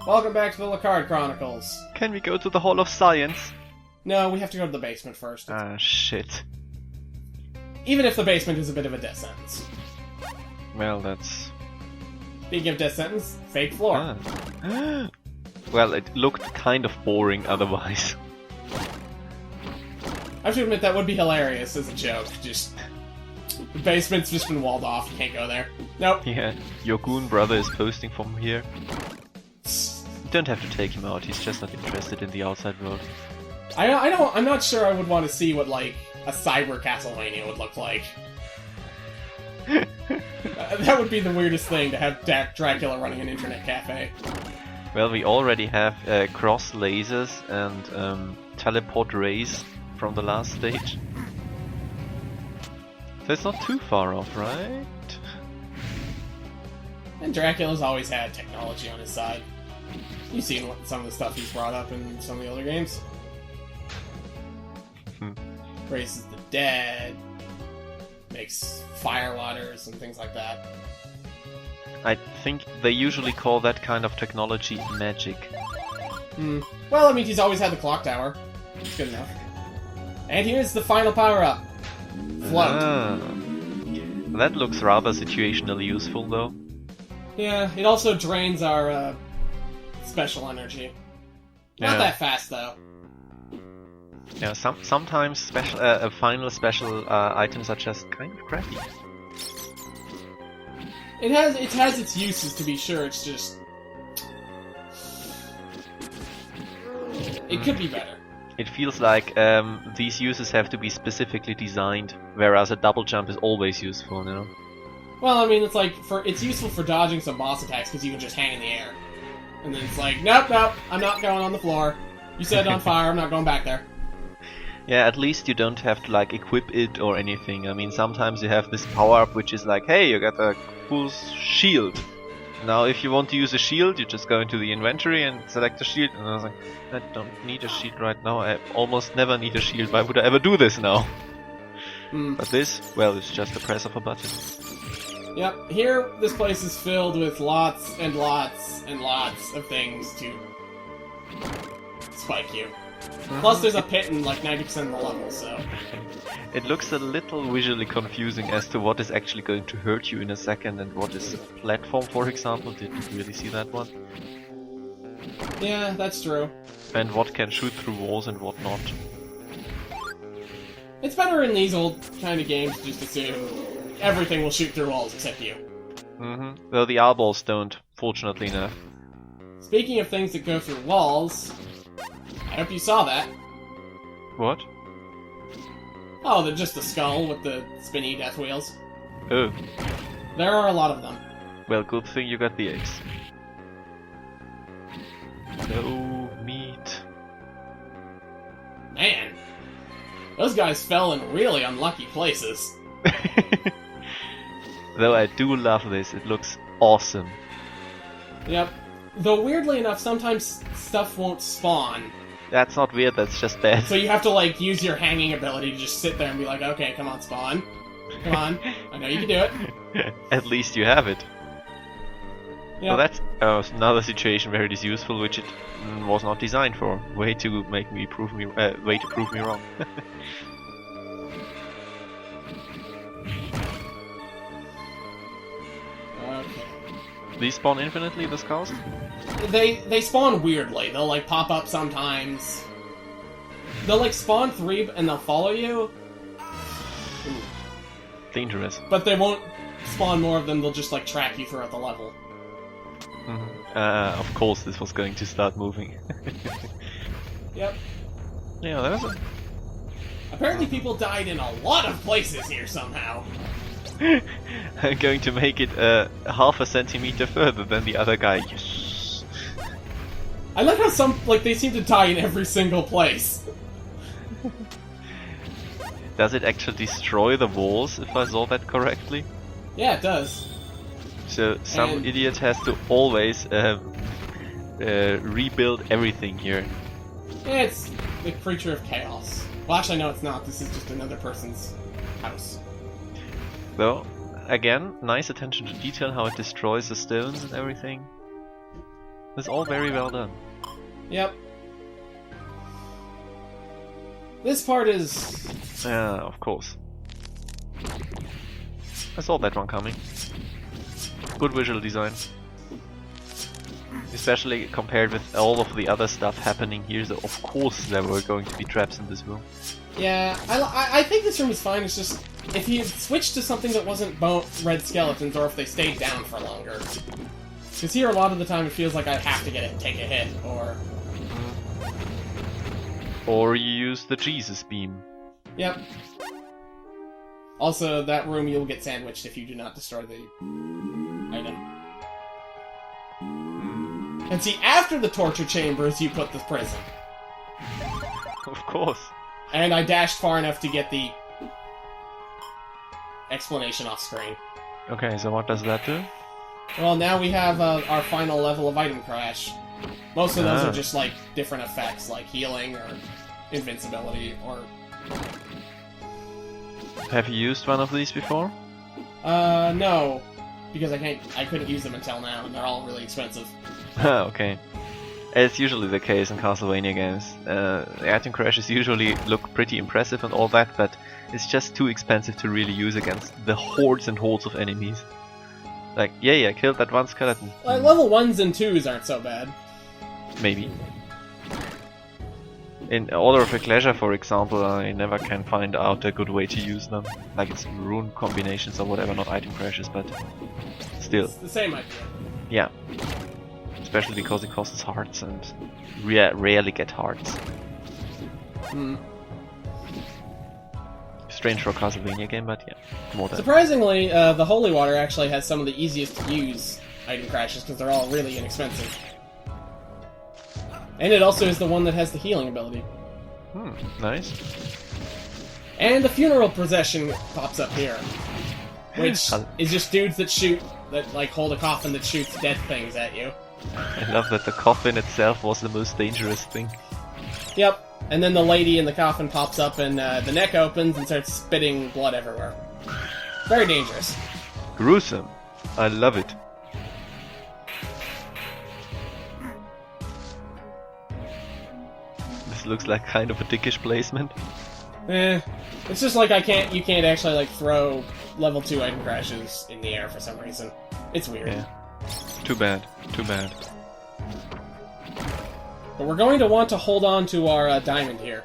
Welcome back to the Lecarde Chronicles. Can we go to the Hall of Science? No, we have to go to the basement first. Ah, shit. Even if the basement is a bit of a death sentence. Well, that's... Speaking of death sentence, fake floor. Ah. Well, it looked kind of boring otherwise. I have to admit, that would be hilarious as a joke. Just... the basement's just been walled off, you can't go there. Nope. Yeah, your goon brother is posting from here. You don't have to take him out, he's just not interested in the outside world. I'm not sure I would want to see what, like, a cyber Castlevania would look like. That would be the weirdest thing, to have Dracula running an internet cafe. Well, we already have cross lasers and teleport rays from the last stage. So it's not too far off, right? And Dracula's always had technology on his side. You've seen some of the stuff he's brought up in some of the other games. Raises the dead, makes fire waters and things like that. I think they usually call that kind of technology magic. Well, I mean, he's always had the clock tower. It's good enough. And here's the final power-up. Float. Ah. That looks rather situationally useful, though. Yeah, it also drains our special energy. Not that fast, though. Yeah, sometimes special, final special items are just kind of crappy. It has its uses, to be sure. It's just it could be better. It feels like these uses have to be specifically designed, whereas a double jump is always useful, you know. Well, I mean, it's like it's useful for dodging some boss attacks because you can just hang in the air, and then it's like, nope, I'm not going on the floor. You set it on fire. I'm not going back there. Yeah, at least you don't have to like equip it or anything. I mean, sometimes you have this power-up which is like, hey, you got a cool shield. Now if you want to use a shield, you just go into the inventory and select a shield. And I was like, I don't need a shield right now. I almost never need a shield. Why would I ever do this now? But this, well, it's just the press of a button. Yep, here this place is filled with lots and lots and lots of things to spike you. Plus there's a pit in like 90% of the level, so... It looks a little visually confusing as to what is actually going to hurt you in a second and what is a platform, for example. Didn't really see that one. Yeah, that's true. And what can shoot through walls and what not. It's better in these old kind of games to just assume everything will shoot through walls except you. Though the eyeballs don't, fortunately enough. Speaking of things that go through walls... I hope you saw that. What? Oh, just the skull with the spinny death wheels. Oh. There are a lot of them. Well, good thing you got the ace. No meat. Man. Those guys fell in really unlucky places. Though I do love this, it looks awesome. Yep. Though weirdly enough, sometimes stuff won't spawn. That's not weird, that's just bad. So you have to, like, use your hanging ability to just sit there and be like, okay, come on, spawn. Come on. I know you can do it. At least you have it. Yep. Well, that's another situation where it is useful, which it was not designed for. Way to prove me wrong. Okay. These spawn infinitely, the skulls? They spawn weirdly. They'll, like, pop up sometimes. They'll, like, spawn 3 and they'll follow you. Ooh. Dangerous. But they won't spawn more of them, they'll just, like, track you throughout the level. Of course this was going to start moving. Yep. Yeah, that was Apparently people died in a lot of places here somehow. I'm going to make it half a centimeter further than the other guy. Yes. I like how they seem to die in every single place. Does it actually destroy the walls, if I saw that correctly? Yeah, it does. So some idiot has to always rebuild everything here. Yeah, it's the creature of chaos. Well, actually, no, it's not. This is just another person's house. Though, again, nice attention to detail, how it destroys the stones and everything. It's all very well done. Yep. This part is... Yeah, of course. I saw that one coming. Good visual design. Especially compared with all of the other stuff happening here, so of course there were going to be traps in this room. Yeah, I think this room is fine. It's just if you switched to something that wasn't red skeletons, or if they stayed down for longer. Because here, a lot of the time, it feels like I have to get it and take a hit, or... Or you use the Jesus beam. Yep. Also, that room you'll get sandwiched if you do not destroy the item. And see, after the torture chambers, you put the prison. Of course. And I dashed far enough to get the explanation off screen. Okay, so what does that do? Well, now we have our final level of item crash. Most of those are just, like, different effects, like healing, or invincibility, or... Have you used one of these before? No. Because I couldn't use them until now, and they're all really expensive. Okay. It's usually the case in Castlevania games. The item crashes usually look pretty impressive and all that, but it's just too expensive to really use against the hordes and hordes of enemies. Like, yeah, I killed that one skeleton. Like, level 1s and 2s aren't so bad. Maybe. In Order of Ecclesia, for example, I never can find out a good way to use them. Like, it's rune combinations or whatever, not item crashes, but still. It's the same idea. Yeah. Especially because it costs hearts and rarely get hearts. Hmm. Strange for a Castlevania game, but yeah, more than. Surprisingly, the Holy Water actually has some of the easiest to use item crashes because they're all really inexpensive. And it also is the one that has the healing ability. Nice. And the funeral procession pops up here, which is just dudes that like hold a coffin that shoots dead things at you. I love that the coffin itself was the most dangerous thing. Yep. And then the lady in the coffin pops up and the neck opens and starts spitting blood everywhere. Very dangerous. Gruesome. I love it. This looks like kind of a dickish placement. It's just like you can't actually like throw level 2 item crashes in the air for some reason. It's weird. Yeah. Too bad. Too bad. But we're going to want to hold on to our diamond here.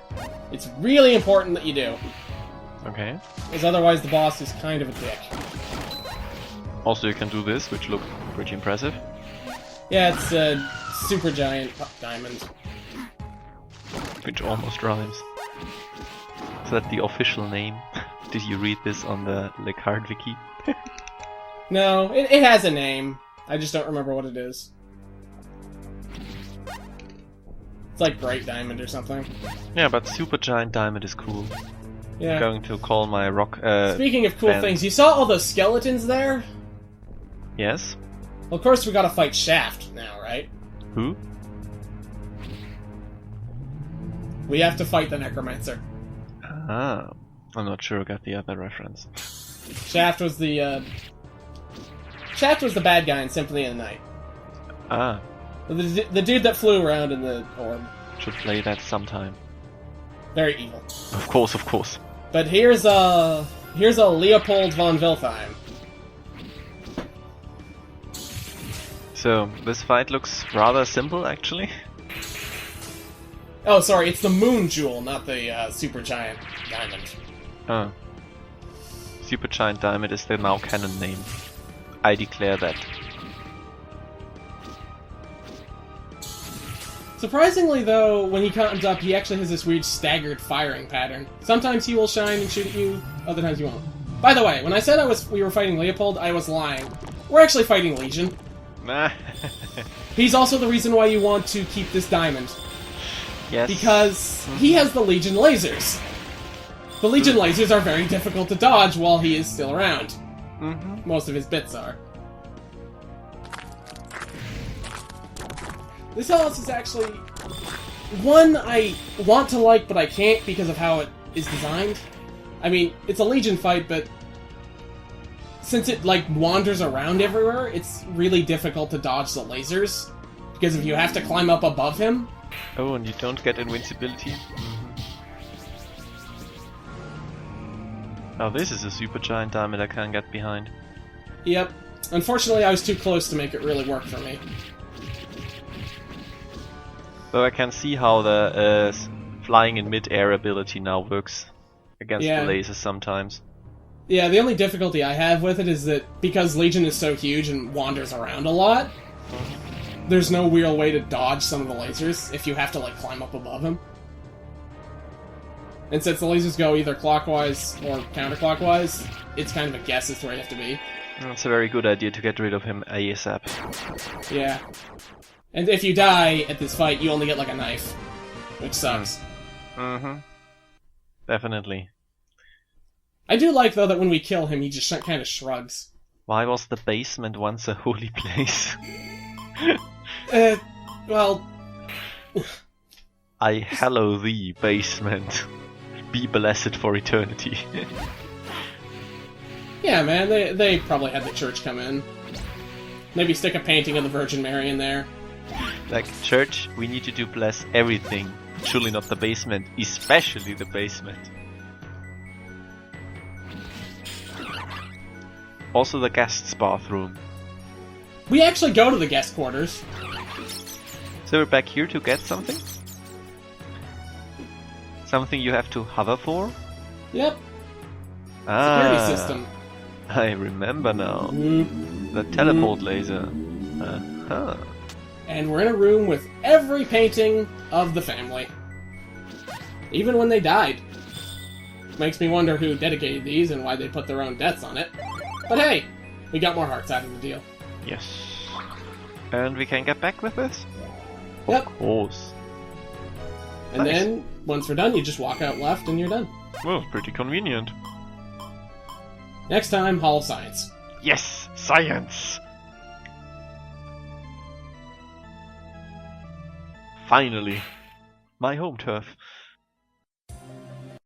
It's really important that you do. Okay. Because otherwise the boss is kind of a dick. Also you can do this, which looked pretty impressive. Yeah, it's a super giant diamond. Which almost rhymes. Is that the official name? Did you read this on the Lecarde wiki? No, it has a name. I just don't remember what it is. It's like Bright Diamond or something. Yeah, but Super Giant Diamond is cool. Yeah. I'm going to call my rock. Speaking of cool band. things, you saw all those skeletons there? Yes. Well, of course we gotta fight Shaft now, right? Who? We have to fight the Necromancer. Ah, I'm not sure I got the other reference. Shaft was the bad guy in Symphony of the Night. Ah. The dude that flew around in the orb. Should play that sometime. Very evil. Of course, of course. But here's a Leopold von Wilhelm. So, this fight looks rather simple, actually. Oh, sorry, it's the Moon Jewel, not the Super Giant Diamond. Ah. Super Giant Diamond is the now canon name. I declare that. Surprisingly, though, when he comes up, he actually has this weird staggered firing pattern. Sometimes he will shine and shoot at you, other times he won't. By the way, when I said we were fighting Leopold, I was lying. We're actually fighting Legion. Nah. He's also the reason why you want to keep this diamond. Yes. Because he has the Legion lasers. The Legion lasers are very difficult to dodge while he is still around. Mm-hmm. Most of his bits are. This house is actually one I want to like, but I can't because of how it is designed. I mean, it's a Legion fight, but since it, like, wanders around everywhere, it's really difficult to dodge the lasers. because if you have to climb up above him... Oh, and you don't get invincibility? Oh, this is a super giant diamond I can't get behind. Yep. Unfortunately, I was too close to make it really work for me. Though I can see how the flying in mid-air ability now works against the lasers sometimes. Yeah, the only difficulty I have with it is that because Legion is so huge and wanders around a lot, there's no real way to dodge some of the lasers if you have to, like, climb up above him. And since the lasers go either clockwise or counterclockwise, it's kind of a guess as to where you have to be. That's a very good idea to get rid of him ASAP. Yeah. And if you die at this fight, you only get, like, a knife, which sucks. Mm-hmm. Definitely. I do like, though, that when we kill him, he just kind of shrugs. Why was the basement once a holy place? Well... I hallow thee, basement. Be blessed for eternity. Yeah, man, they probably had the church come in. Maybe stick a painting of the Virgin Mary in there. Like, church, we need you to bless everything. Surely not the basement, especially the basement. Also the guest's bathroom. We actually go to the guest quarters. So we're back here to get something? Something you have to hover for? Yep. Ah, Security system. I remember now. The teleport laser. Uh-huh. And we're in a room with every painting of the family. Even when they died. Makes me wonder who dedicated these and why they put their own deaths on it. But hey, we got more hearts out of the deal. Yes. And we can get back with this? Yep. Of course. And Nice. then, once we're done, you just walk out left and you're done. Well, pretty convenient. Next time, Hall of Science. Yes! Science! Finally. My home turf.